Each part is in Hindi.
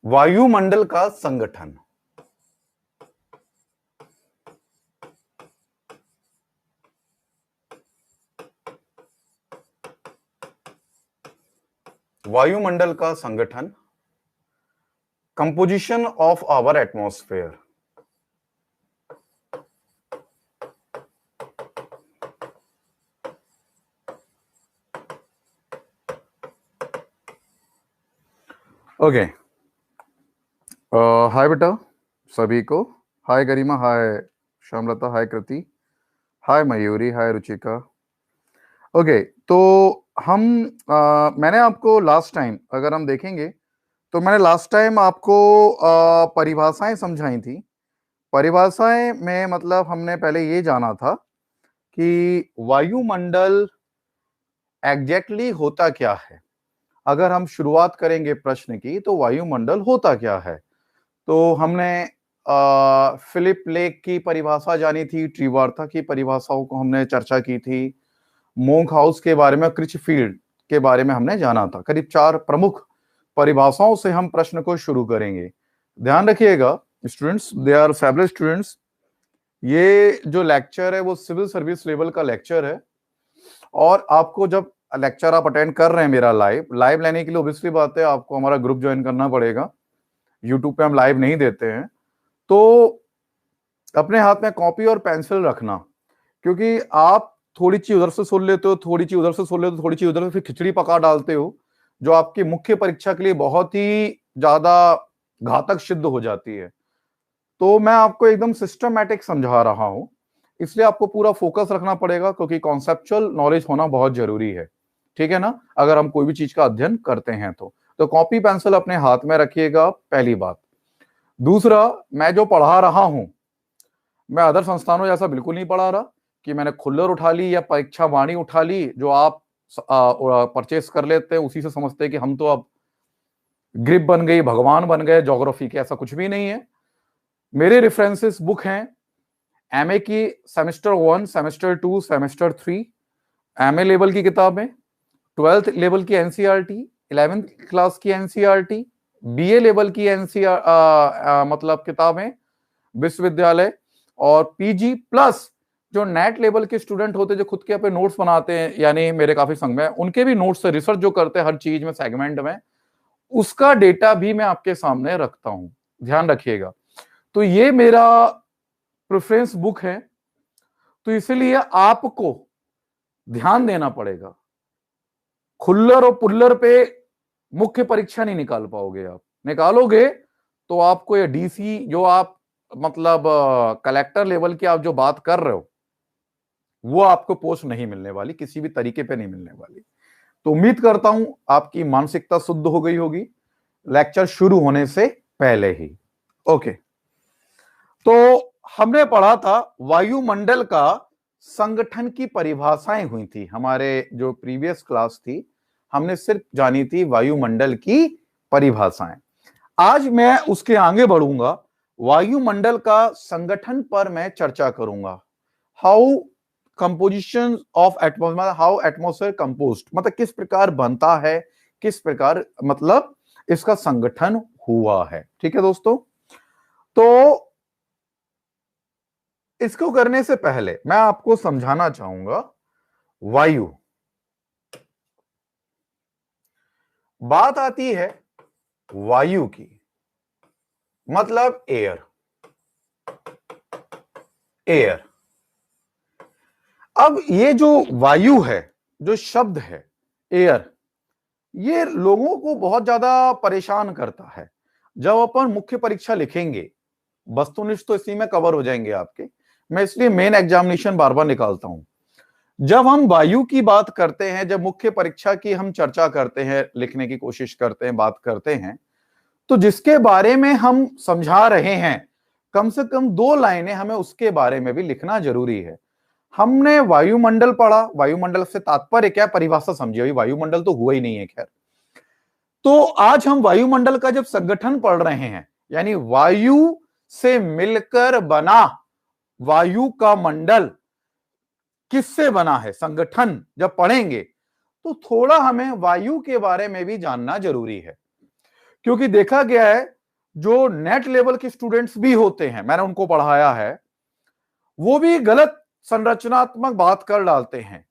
वायुमंडल का संगठन। वायुमंडल का संगठन, composition of our atmosphere. Okay, hi बेटा सभी को। Hi Garima, hi Shyamalata, hi Kriti, hi Mayuri, hi Ruchika. Okay, तो हम मैंने आपको लास्ट टाइम अगर हम देखेंगे तो मैंने लास्ट टाइम आपको परिभाषाएं समझाई थी। परिभाषाएं में मतलब हमने पहले ये जाना था कि वायुमंडल एग्जैक्टली होता क्या है। अगर हम शुरुआत करेंगे प्रश्न की तो वायुमंडल होता क्या है, तो हमने फिलिप लेक की परिभाषा जानी थी, ट्रीवार्था की परिभाषाओं को हमने चर्चा की थी, मोंक हाउस के बारे में, क्रिचफील्ड के बारे में हमने जाना था। करीब 4 प्रमुख परिभाषाओं से हम प्रश्न को शुरू करेंगे। ध्यान रखिएगा students, they are fabulous students. ये जो लेक्चर है वो सिविल सर्विस लेवल का लेक्चर है, और आपको जब लेक्चर आप अटेंड कर रहे हैं मेरा लाइव लेने के लिए ऑब्वियसली बात है आपको हमारा ग्रुप ज्वाइन करना पड़ेगा। यूट्यूब पे हम लाइव नहीं देते हैं, तो अपने हाथ में कॉपी और पेंसिल रखना, क्योंकि आप थोड़ी चीज उधर से सुन लेते हो, थोड़ी चीज उधर से सुन लेते हो, थोड़ी चीज उधर से, फिर खिचड़ी पका डालते हो जो आपकी मुख्य परीक्षा के लिए बहुत ही ज्यादा घातक सिद्ध हो जाती है। तो मैं आपको एकदम सिस्टमैटिक समझा रहा हूं, इसलिए आपको पूरा फोकस रखना पड़ेगा, क्योंकि कॉन्सेप्चुअल नॉलेज होना बहुत जरूरी है। ठीक है ना, अगर हम कोई भी चीज का अध्ययन करते हैं तो कॉपी पेंसिल अपने हाथ में रखिएगा, पहली बात। दूसरा, मैं जो पढ़ा रहा हूं, मैं अदर संस्थानों जैसा बिल्कुल नहीं पढ़ा रहा कि मैंने खुल्लर उठा ली या परीक्षा वाणी उठा ली जो आप परचेस कर लेते हैं, उसी से समझते हैं कि हम तो अब ग्रिप बन गई, भगवान बन गए ज्योग्राफी के। ऐसा कुछ भी नहीं है। मेरे रेफरेंसेस बुक हैं एमए की semester 1, semester 2, semester 3, MA level की किताबें, 12th लेवल की एनसीईआरटी, 11th क्लास की एनसीईआरटी, बीए लेवल की एनसीईआर मतलब किताबें विश्वविद्यालय, और पीजी प्लस जो नेट लेवल के स्टूडेंट होते हैं जो खुद के अपने नोट्स बनाते हैं, यानी मेरे काफी संग में उनके भी नोट्स से रिसर्च जो करते हैं हर चीज में, सेगमेंट में, उसका डेटा भी मैं आपके सामने रखता हूं। ध्यान रखिएगा। तो ये मेरा प्रेफरेंस बुक है, तो इसलिए आपको ध्यान देना पड़ेगा। खुल्लर और पुल्लर पे मुख्य परीक्षा नहीं निकाल पाओगे। आप निकालोगे तो आपको ये डीसी जो आप मतलब कलेक्टर लेवल की आप जो बात कर रहे हो, वो आपको पोस्ट नहीं मिलने वाली, किसी भी तरीके पे नहीं मिलने वाली। तो उम्मीद करता हूं आपकी मानसिकता शुद्ध हो गई होगी लेक्चर शुरू होने से पहले ही। ओके, तो हमने पढ़ा था वायुमंडल का संगठन की परिभाषाएं हुई थी। हमारे जो प्रीवियस क्लास थी हमने सिर्फ जानी थी वायुमंडल की परिभाषाएं। आज मैं उसके आगे बढ़ूंगा, वायुमंडल का संगठन पर मैं चर्चा करूंगा। How composition of atmosphere, how atmosphere composed, मतलब किस प्रकार बनता है, किस प्रकार मतलब इसका संगठन हुआ है। ठीक है दोस्तों, तो इसको करने से पहले मैं आपको समझाना चाहूंगा वायु। बात आती है वायु की, मतलब एयर। एयर, अब ये जो वायु है, जो शब्द है एयर, ये लोगों को बहुत ज्यादा परेशान करता है। जब अपन मुख्य परीक्षा लिखेंगे, वस्तुनिष्ठ तो इसी में कवर हो जाएंगे आपके, मैं इसलिए मेन एग्जामिनेशन बार बार निकालता हूं। जब हम वायु की बात करते हैं, जब मुख्य परीक्षा की हम चर्चा करते हैं, लिखने की कोशिश करते हैं, बात करते हैं, तो जिसके बारे में हम समझा रहे हैं कम से कम 2 लाइनें हमें उसके बारे में भी लिखना जरूरी है। हमने वायुमंडल पढ़ा, वायुमंडल से तात्पर्य क्या, परिभाषा समझिए, अभी वायुमंडल तो हुआ ही नहीं है खैर। तो आज हम वायुमंडल का जब संगठन पढ़ रहे हैं, यानी वायु से मिलकर बना वायु का मंडल किससे बना है, संगठन जब पढ़ेंगे तो थोड़ा हमें वायु के बारे में भी जानना जरूरी है। क्योंकि देखा गया है जो नेट लेवल के स्टूडेंट्स भी होते हैं, मैंने उनको पढ़ाया है, वो भी गलत संरचनात्मक बात कर डालते हैं।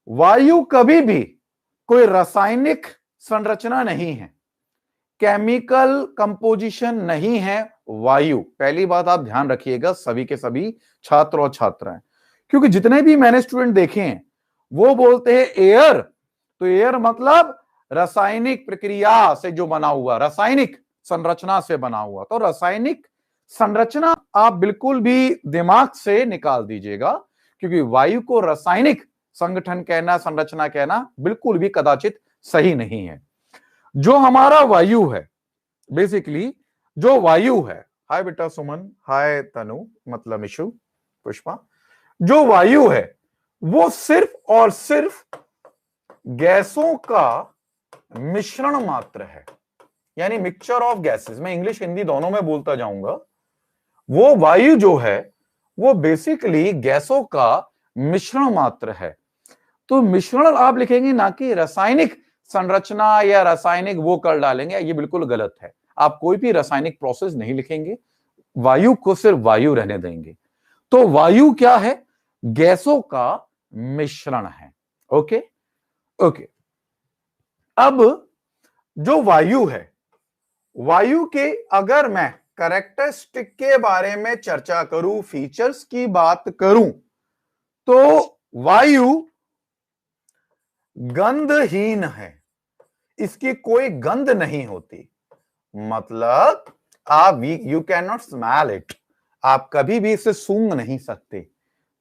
वायु कभी भी कोई रासायनिक संरचना नहीं है, केमिकल कंपोजिशन नहीं है वायु। पहली बात आप ध्यान रखिएगा सभी के सभी छात्र और छात्राएं, क्योंकि जितने भी मैंने स्टूडेंट देखे हैं वो बोलते हैं एयर, तो एयर मतलब रासायनिक प्रक्रिया से जो बना हुआ, रासायनिक संरचना से बना हुआ। तो रासायनिक संरचना आप बिल्कुल भी दिमाग से निकाल दीजिएगा, क्योंकि वायु को रासायनिक संगठन कहना, संरचना कहना बिल्कुल भी कदाचित सही नहीं है। जो हमारा वायु है, बेसिकली जो वायु है, हाय बेटा सुमन, हाय तनु मतलब इशु, पुष्पा, जो वायु है वो सिर्फ और सिर्फ गैसों का मिश्रण मात्र है, यानी मिक्सचर ऑफ गैसेस। मैं इंग्लिश हिंदी दोनों में बोलता जाऊंगा। वो वायु जो है वो बेसिकली गैसों का मिश्रण मात्र है। तो मिश्रण आप लिखेंगे ना कि रासायनिक संरचना या रासायनिक वो कर डालेंगे, ये बिल्कुल गलत है। आप कोई भी रासायनिक प्रोसेस नहीं लिखेंगे, वायु को सिर्फ वायु रहने देंगे। तो वायु क्या है? गैसों का मिश्रण है। Okay okay. अब जो वायु है, वायु के अगर मैं कैरेक्टरिस्टिक के बारे में चर्चा करूं, फीचर्स की बात करूं, तो वायु गंधहीन है, इसकी कोई गंध नहीं होती। मतलब आप you can not smell it, आप कभी भी इसे सूंघ नहीं सकते।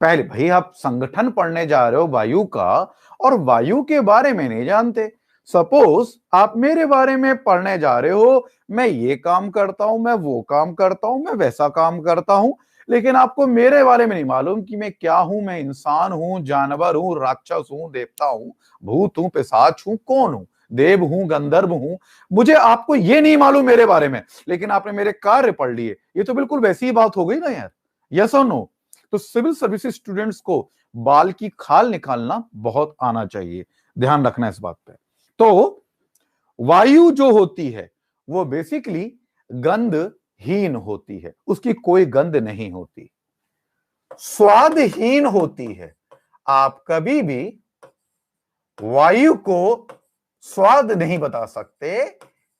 पहले भाई आप संगठन पढ़ने जा रहे हो वायु का, और वायु के बारे में नहीं जानते। सपोज आप मेरे बारे में पढ़ने जा रहे हो, मैं ये काम करता हूं, मैं वो काम करता हूं, मैं वैसा काम करता हूं, लेकिन आपको मेरे बारे में नहीं मालूम कि मैं क्या हूं, मैं इंसान हूं, जानवर हूं, राक्षस हूं, देवता हूं, भूत हूं, पिशाच हूं, कौन हूं, देव हूं, गंधर्व हूं, मुझे आपको ये नहीं मालूम मेरे बारे में, लेकिन आपने मेरे कार्य पढ़ लिए। ये तो बिल्कुल वैसी ही बात हो गई ना यार, यस और नो? तो सिविल सर्विसेज स्टूडेंट्स को बाल की खाल निकालना बहुत आना चाहिए, ध्यान रखना इस बात पे। तो वायु जो होती है वो बेसिकली गंधहीन होती है, उसकी कोई गंध नहीं होती, स्वादहीन होती है। आप कभी भी वायु को स्वाद नहीं बता सकते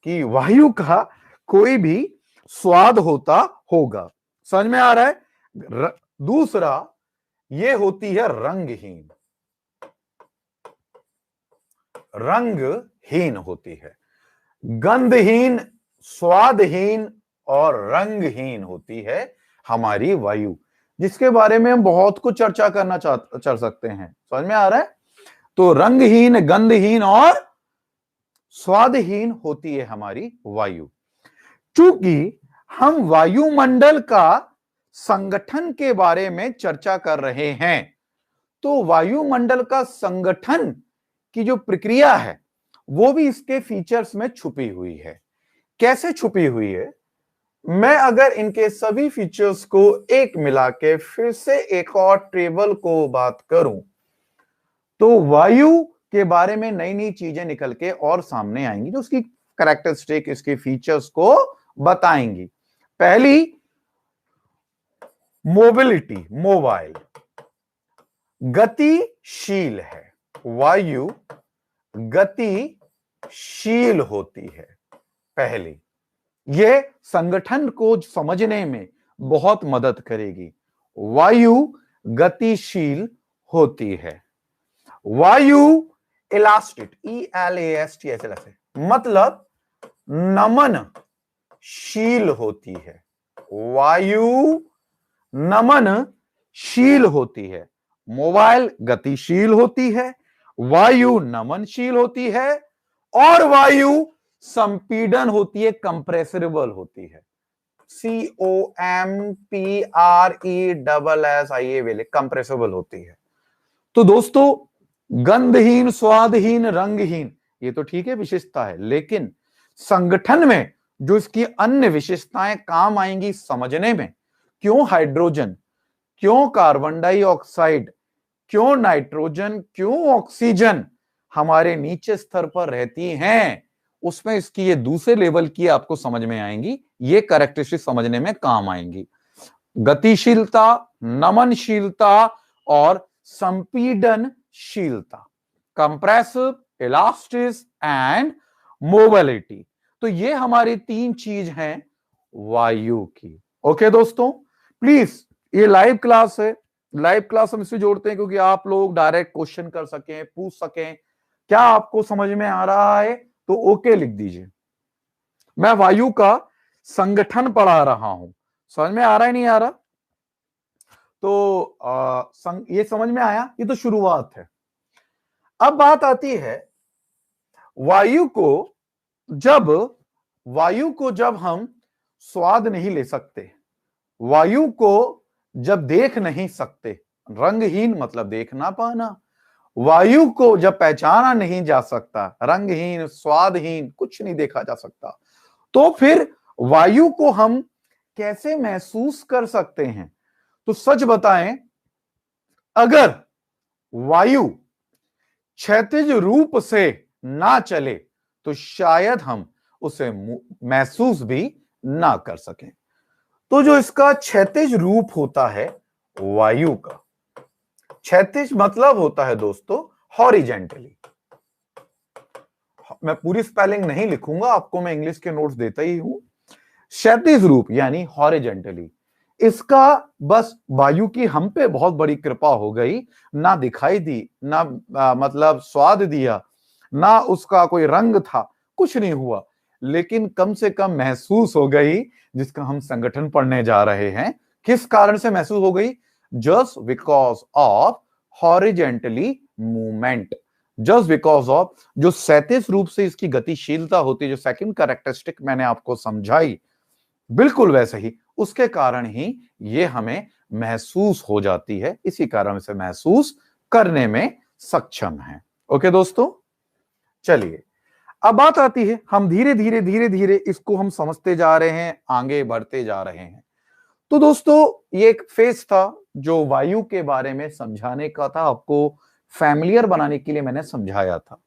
कि वायु का कोई भी स्वाद होता होगा। समझ में आ रहा है? दूसरा, ये होती है रंगहीन, रंगहीन होती है। गंधहीन, स्वादहीन और रंगहीन होती है हमारी वायु, जिसके बारे में हम बहुत कुछ चर्चा करना चल सकते हैं। समझ में आ रहा है? तो रंगहीन, गंधहीन और स्वादहीन होती है हमारी वायु। चूंकि हम वायुमंडल का संगठन के बारे में चर्चा कर रहे हैं, तो वायुमंडल का संगठन की जो प्रक्रिया है वो भी इसके फीचर्स में छुपी हुई है। कैसे छुपी हुई है? मैं अगर इनके सभी फीचर्स को एक मिला के फिर से एक और टेबल को बात करूं, तो वायु के बारे में नई नई चीजें निकल के और सामने आएंगी, जो उसकी कैरेक्टरिस्टिक, इसके फीचर्स को बताएंगी। पहली, मोबिलिटी, मोबाइल, गतिशील है। वायु गतिशील होती है। पहली, ये संगठन को समझने में बहुत मदद करेगी। वायु गतिशील होती है। वायु इलास्टिक, ELAST ऐसे, मतलब नमनशील होती है। वायु नमनशील होती है। मोबाइल गतिशील होती है, वायु नमनशील होती है, और वायु संपीडन होती है, कंप्रेसिबल होती है। COMPRESSIA, कंप्रेसिबल होती है। तो दोस्तों, गंधहीन, स्वादहीन, रंगहीन, ये तो ठीक है, विशेषता है, लेकिन संगठन में जो इसकी अन्य विशेषताएं काम आएंगी समझने में, क्यों हाइड्रोजन, क्यों कार्बन डाइऑक्साइड, क्यों नाइट्रोजन, क्यों ऑक्सीजन हमारे नीचे स्तर पर रहती हैं, उसमें इसकी ये दूसरे लेवल की आपको समझ में आएंगी, ये कैरेक्टरिस्टिक समझने में काम आएंगी। गतिशीलता, नमनशीलता और संपीडनशीलता, कंप्रेसिव, इलास्टिस एंड मोबिलिटी। तो ये हमारी 3 चीज हैं वायु की। ओके दोस्तों, प्लीज, ये लाइव क्लास है, लाइव क्लास हम इसलिए जोड़ते हैं क्योंकि आप लोग डायरेक्ट क्वेश्चन कर सकें, पूछ सकें। क्या आपको समझ में आ रहा है तो ओके लिख दीजिए। मैं वायु का संगठन पढ़ा रहा हूं, समझ में आ रहा है नहीं आ रहा? तो ये समझ में आया, ये तो शुरुआत है। अब बात आती है वायु को जब हम स्वाद नहीं ले सकते, वायु को जब देख नहीं सकते, रंगहीन मतलब देख ना पाना, वायु को जब पहचाना नहीं जा सकता, रंगहीन, स्वादहीन, कुछ नहीं देखा जा सकता, तो फिर वायु को हम कैसे महसूस कर सकते हैं? तो सच बताएं, अगर वायु क्षैतिज रूप से ना चले तो शायद हम उसे महसूस भी ना कर सकें। तो जो इसका क्षैतिज रूप होता है वायु का, क्षैतिज मतलब होता है दोस्तों हॉरिजेंटली। मैं पूरी स्पेलिंग नहीं लिखूंगा, आपको मैं इंग्लिश के नोट्स देता ही हूं। क्षैतिज रूप यानी हॉरिजेंटली, इसका बस वायु की हम पे बहुत बड़ी कृपा हो गई, ना दिखाई दी, ना मतलब स्वाद दिया, ना उसका कोई रंग था, कुछ नहीं हुआ, लेकिन कम से कम महसूस हो गई, जिसका हम संगठन पढ़ने जा रहे हैं। किस कारण से महसूस हो गई? Just because of horizontally movement, just because of जो क्षैतिज रूप से इसकी गतिशीलता होती है, जो सेकंड कैरेक्टरिस्टिक मैंने आपको समझाई, बिल्कुल वैसे ही उसके कारण ही ये हमें महसूस हो जाती है, इसी कारण से महसूस करने में सक्षम है। ओके दोस्तों, चलिए अब बात आती है, हम धीरे धीरे इसको हम समझते जा रहे हैं, आगे बढ़ते जा रहे हैं। तो दोस्तों ये एक फेज था जो वायु के बारे में समझाने का था, आपको फैमिलियर बनाने के लिए मैंने समझाया था।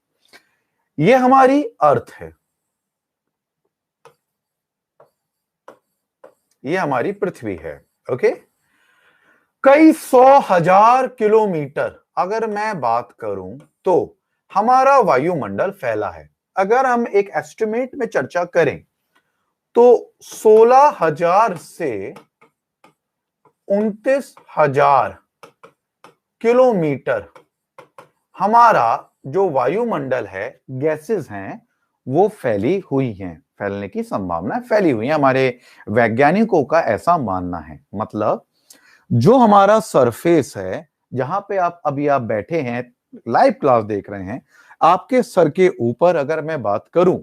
ये हमारी अर्थ है, ये हमारी पृथ्वी है। ओके, कई 100,000 किलोमीटर अगर मैं बात करूं तो हमारा वायुमंडल फैला है। अगर हम एक एस्टिमेट में चर्चा करें तो 16,000 से 29,000 किलोमीटर हमारा जो वायुमंडल है, गैसेस हैं, वो फैली हुई हैं, फैलने की संभावना फैली हुई है, हमारे वैज्ञानिकों का ऐसा मानना है। मतलब जो हमारा सरफेस है, जहां पे अभी आप बैठे हैं, लाइव क्लास देख रहे हैं, आपके सर के ऊपर अगर मैं बात करूं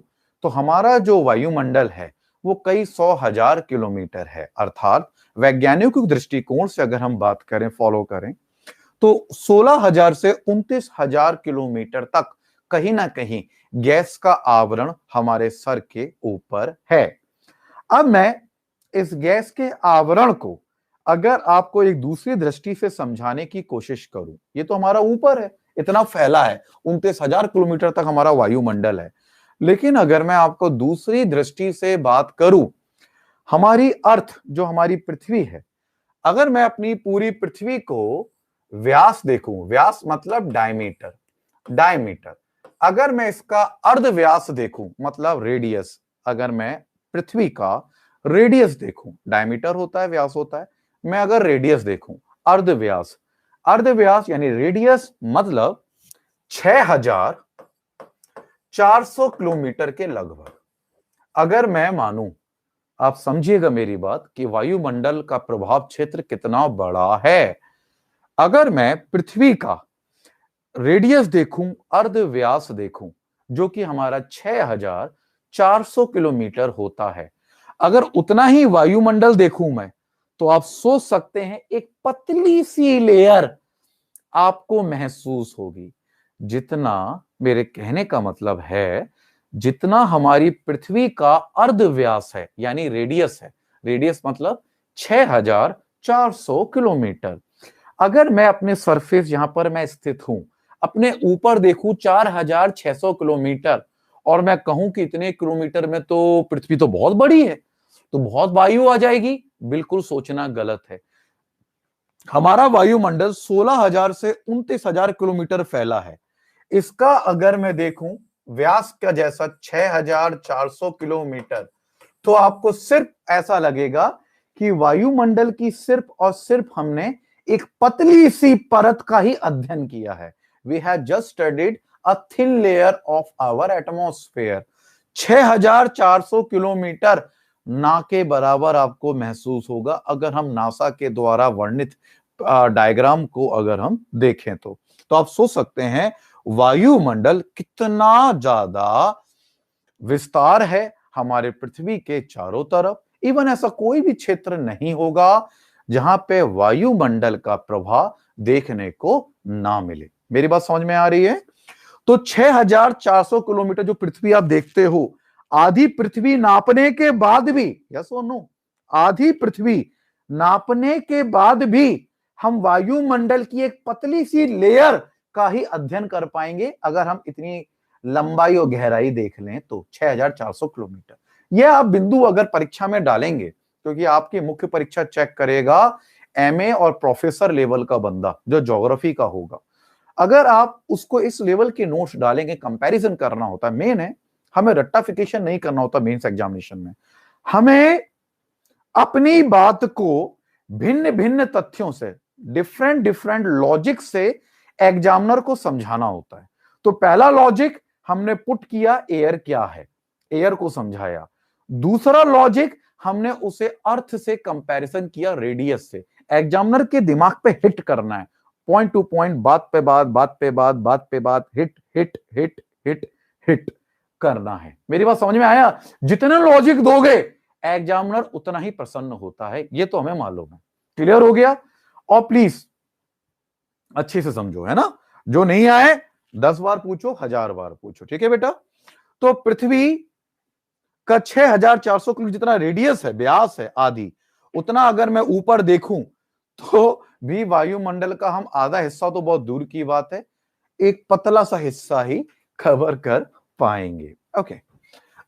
तो हमारा जो वायुमंडल है वो कई 100,000 किलोमीटर है। अर्थात वैज्ञानिकों के दृष्टिकोण से अगर हम बात करें, फॉलो करें, तो 16,000 से 29,000 किलोमीटर तक कहीं ना कहीं गैस का आवरण हमारे सर के ऊपर है। अब मैं इस गैस के आवरण को अगर आपको एक दूसरी दृष्टि से समझाने की कोशिश करूं, ये तो हमारा ऊपर है, इतना फैला है, 29,000 किलोमीटर तक हमारा वायुमंडल है, लेकिन अगर मैं आपको दूसरी दृष्टि से बात करूं, हमारी अर्थ जो हमारी पृथ्वी है, अगर मैं अपनी पूरी पृथ्वी को व्यास देखूं, व्यास मतलब डायमीटर, डायमीटर, अगर मैं इसका अर्ध व्यास देखूं मतलब रेडियस, अगर मैं पृथ्वी का रेडियस देखूं, डायमीटर होता है, व्यास होता है, मैं अगर रेडियस देखूं, अर्ध व्यास, अर्ध व्यास यानी रेडियस मतलब 6,400 किलोमीटर के लगभग। अगर मैं मानूं, आप समझिएगा मेरी बात, कि वायुमंडल का प्रभाव क्षेत्र कितना बड़ा है। अगर मैं पृथ्वी का रेडियस देखूं, अर्ध व्यास देखूं, जो कि हमारा 6,400 किलोमीटर होता है, अगर उतना ही वायुमंडल देखूं मैं, तो आप सोच सकते हैं एक पतली सी लेयर आपको महसूस होगी। जितना, मेरे कहने का मतलब है, जितना हमारी पृथ्वी का अर्ध व्यास है यानी रेडियस है, रेडियस मतलब 6,400 किलोमीटर, अगर मैं अपने सरफेस जहां पर मैं स्थित हूं, अपने ऊपर देखूं 4,600 किलोमीटर, और मैं कहूं कि इतने किलोमीटर में तो पृथ्वी तो बहुत बड़ी है, तो बहुत वायु आ जाएगी, बिल्कुल सोचना गलत है। हमारा वायुमंडल 16,000 से 29,000 किलोमीटर फैला है। इसका अगर मैं देखूं व्यास का जैसा 6,400 किलोमीटर, तो आपको सिर्फ ऐसा लगेगा कि वायुमंडल की सिर्फ और सिर्फ हमने एक पतली सी परत का ही अध्ययन किया है। We have just studied a thin layer of our atmosphere. 6,400 kilometre ना के बराबर आपको महसूस होगा अगर हम नासा के द्वारा वर्णित डायग्राम को अगर हम देखें तो आप सोच सकते हैं वायुमंडल कितना ज्यादा विस्तार है हमारे पृथ्वी के चारों तरफ। इवन ऐसा कोई भी क्षेत्र नहीं होगा जहां पे वायुमंडल का प्रभाव देखने को ना मिले। मेरी बात समझ में आ रही है? तो 6,400 किलोमीटर जो पृथ्वी आप देखते हो, आधी पृथ्वी नापने के बाद भी, यस और नो, आधी पृथ्वी नापने के बाद भी हम वायुमंडल की एक पतली सी लेयर का ही अध्ययन कर पाएंगे अगर हम इतनी लंबाई और गहराई देख लें तो। 6,400 किलोमीटर यह आप बिंदु अगर परीक्षा में डालेंगे, क्योंकि आपकी मुख्य परीक्षा चेक करेगा एमए और प्रोफेसर लेवल का बंदा जो ज्योग्राफी का होगा, अगर आप उसको इस लेवल के नोट्स डालेंगे, कंपैरिजन करना होता है, मेन है हमें रट्टाफिकेशन नहीं करना होता मेंस एग्जामिनेशन में, हमें अपनी बात को भिन्न भिन्न तथ्यों से, डिफरेंट डिफरेंट लॉजिक से एग्जामिनर को समझाना होता है। तो पहला लॉजिक हमने पुट किया, एयर क्या है, एयर को समझाया। दूसरा लॉजिक हमने उसे अर्थ से कंपैरिजन किया, रेडियस से। एग्जामिनर के दिमाग पे हिट करना है, पॉइंट टू पॉइंट, बात पे बात, बात पे बात, बात पे बात, hit hit hit hit hit करना है। मेरी बात समझ में आया? जितने लॉजिक दोगे एग्जामिनर उतना ही प्रसन्न होता है, ये तो हमें मालूम है। क्लियर हो गया? और प्लीज अच्छे से समझो, है ना? जो नहीं आए 10 बार पूछो, 1000 बार पूछो, ठीक है बेटा? तो पृथ्वी का 6,400 किलोमीटर जितना रेडियस है, व्यास है आदि, उतना अगर मैं ऊपर देखूं तो भी वायुमंडल का हम आधा हिस्सा तो बहुत दूर की बात है, एक पतला सा हिस्सा ही कवर कर पाएंगे। ओके,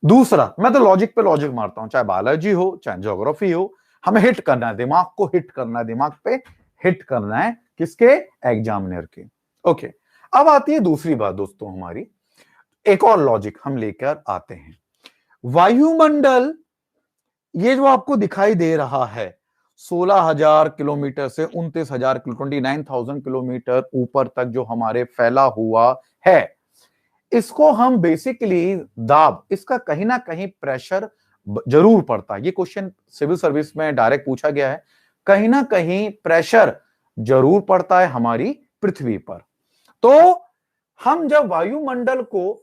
दूसरा, मैं तो लॉजिक पे लॉजिक मारता हूं, चाहे बायोलॉजी हो चाहे ज्योग्राफी हो, हमें हिट करना है, दिमाग को हिट करना है, दिमाग पे हिट करना है, किसके? एग्जामिनर के। ओके, अब आती है दूसरी बात दोस्तों, हमारी एक और लॉजिक हम लेकर आते हैं। वायुमंडल ये जो आपको दिखाई दे रहा है 16,000 किलोमीटर से 29,000 29,000 किलोमीटर ऊपर तक जो हमारे फैला हुआ है, इसको हम बेसिकली दाब, इसका कहीं ना कहीं प्रेशर जरूर पड़ता है। ये क्वेश्चन सिविल सर्विस में डायरेक्ट पूछा गया है, कहीं ना कहीं प्रेशर जरूर पड़ता है हमारी पृथ्वी पर। तो हम जब वायुमंडल को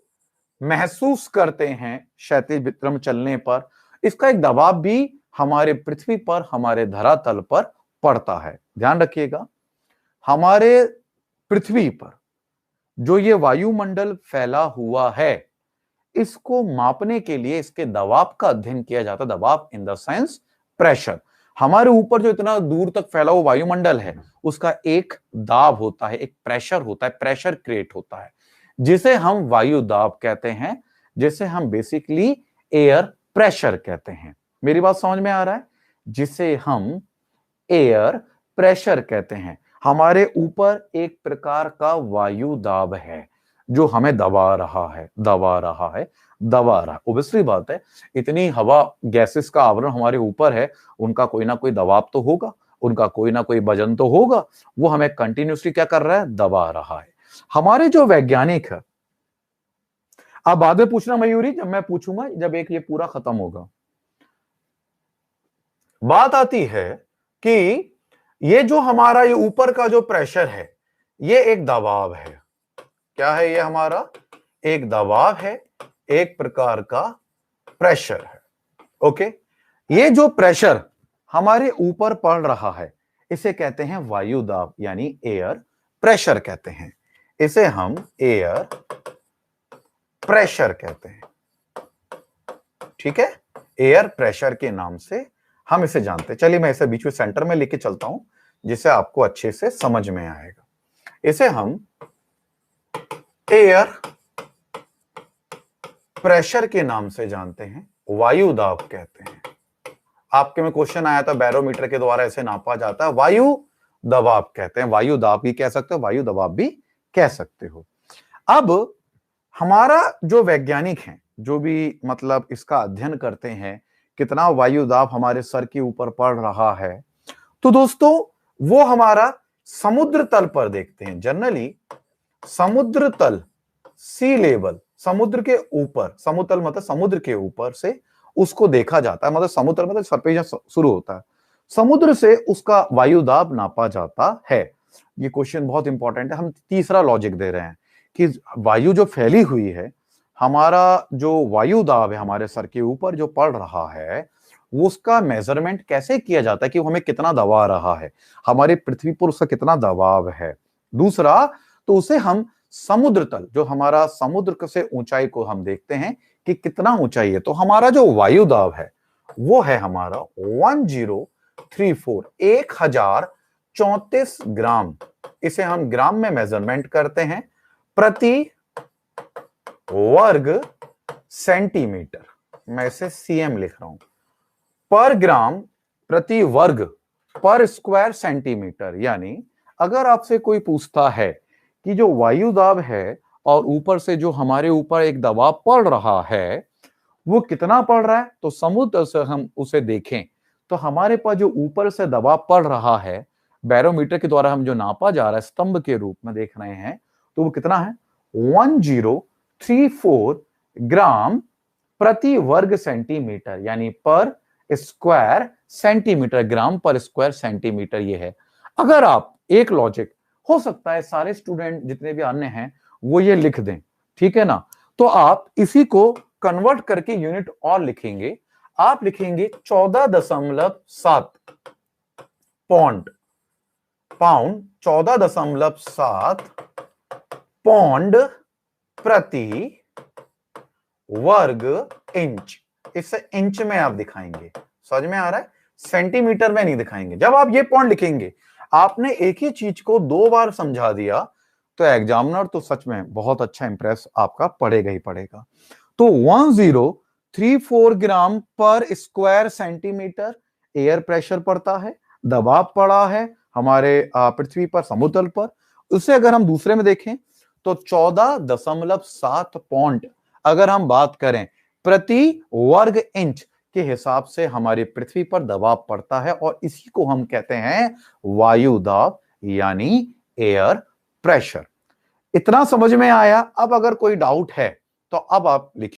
महसूस करते हैं क्षैतिज विक्रम चलने पर, इसका एक दबाव भी हमारे पृथ्वी पर, हमारे धरातल पर पड़ता है। ध्यान रखिएगा, हमारे पृथ्वी पर जो ये वायुमंडल फैला हुआ है, इसको मापने के लिए इसके दबाव का अध्ययन किया जाता है। दबाव इन द सेंस प्रेशर। हमारे ऊपर जो इतना दूर तक फैला हुआ वायुमंडल है, उसका एक दाब होता है, एक प्रेशर होता है, प्रेशर क्रिएट होता है, जिसे हम वायु दाब कहते हैं, जिसे हम बेसिकली एयर प्रेशर कहते हैं। मेरी बात समझ में आ रहा है? जिसे हम एयर प्रेशर कहते हैं। हमारे ऊपर एक प्रकार का वायु दाब है जो हमें दबा रहा है, दबा रहा है, दबा रहा है। ओब्वियसली बात है, इतनी हवा, गैसेस का आवरण हमारे ऊपर है, उनका कोई ना कोई दबाव तो होगा, उनका कोई ना कोई वजन तो होगा, वो हमें कंटिन्यूसली क्या कर रहा है? दबा रहा है। हमारे जो वैज्ञानिक है, आप बाद में पूछना मयूरी, जब मैं पूछूंगा, जब एक ये पूरा खत्म होगा। बात आती है कि ये जो हमारा ये ऊपर का जो प्रेशर है, ये एक दबाव है। क्या है ये? हमारा एक दबाव है, एक प्रकार का प्रेशर है। ओके, ये जो प्रेशर हमारे ऊपर पड़ रहा है, इसे कहते हैं वायु दाब, यानी एयर प्रेशर कहते हैं। इसे हम एयर प्रेशर कहते हैं, ठीक है? एयर प्रेशर के नाम से हम इसे जानते हैं। चलिए मैं इसे बीच में सेंटर में लेके चलता हूं, जिससे आपको अच्छे से समझ में आएगा। इसे हम एयर प्रेशर के नाम से जानते हैं, वायु दाब कहते हैं। आपके में क्वेश्चन आया था बैरोमीटर के द्वारा ऐसे नापा जाता है, वायु दबाव कहते हैं। वायु दाब भी कह सकते हो, वायु दबाव भी कह सकते हो। अब हमारा जो वैज्ञानिक हैं, जो भी मतलब इसका अध्ययन करते हैं, कितना वायु दाब हमारे सर के ऊपर पड़ रहा है, तो दोस्तों वो हमारा समुद्र तल पर देखते हैं। जनरली समुद्र तल, सी लेवल, समुद्र के ऊपर, समुतल मतलब समुद्र के ऊपर से उसको देखा जाता है, मतलब समुद्र मतलब सर पे शुरू होता है, समुद्र से उसका वायु दाब नापा जाता है। ये क्वेश्चन बहुत इंपॉर्टेंट है। हम तीसरा लॉजिक दे रहे हैं कि वायु जो फैली हुई है, हमारा जो वायु दाब है हमारे सर के ऊपर जो पड़ रहा है, वो उसका मेजरमेंट कैसे किया जाता है कि हमें कितना दबा रहा है, हमारे पृथ्वी पर उसका कितना दबाव है। दूसरा, तो उसे हम समुद्र तल, जो हमारा समुद्र से ऊंचाई को हम देखते हैं कि कितना ऊंचाई है, तो हमारा जो वायु दाब है वो है हमारा 1034, 1034 ग्राम। इसे हम ग्राम में मेजरमेंट करते हैं प्रति वर्ग सेंटीमीटर। मैं इसे सीएम लिख रहा हूं, पर ग्राम प्रति वर्ग, पर स्क्वायर सेंटीमीटर। यानी अगर आपसे कोई पूछता है कि जो वायु दाब है और ऊपर से जो हमारे ऊपर एक दबाव पड़ रहा है वो कितना पड़ रहा है, तो समुद्र से हम उसे देखें तो हमारे पास जो ऊपर से दबाव पड़ रहा है, बैरोमीटर के द्वारा हम जो नापा जा रहा है स्तंभ के रूप में देख रहे हैं, तो वो कितना है 1034 ग्राम प्रति वर्ग सेंटीमीटर, यानी पर स्क्वायर सेंटीमीटर, ग्राम पर स्क्वायर सेंटीमीटर ये है। अगर आप एक लॉजिक, हो सकता है सारे स्टूडेंट जितने भी अन्य हैं वो ये लिख दें, ठीक है ना, तो आप इसी को कन्वर्ट करके यूनिट और लिखेंगे। आप लिखेंगे 14.7 पौंड, पाउंड 14.7 पौंड प्रति वर्ग इंच। इसे इंच में आप दिखाएंगे, समझ में आ रहा है, सेंटीमीटर में नहीं दिखाएंगे। जब आप ये पौंड लिखेंगे, आपने एक ही चीज को दो बार समझा दिया, तो एग्जामिनर तो सच में बहुत अच्छा इंप्रेस आपका पड़ेगा ही पड़ेगा। तो 1034 ग्राम पर स्क्वायर सेंटीमीटर एयर प्रेशर पड़ता है, दबाव पड़ा है हमारे पृथ्वी पर, समुद्र पर। उसे अगर हम दूसरे में देखें तो 14.7 पौंड अगर हम बात करें प्रति वर्ग इंच के हिसाब से हमारी पृथ्वी पर दबाव पड़ता है, और इसी को हम कहते हैं वायु दाब यानी एयर प्रेशर। इतना समझ में आया? अब अगर कोई डाउट है तो अब आप लिखिए।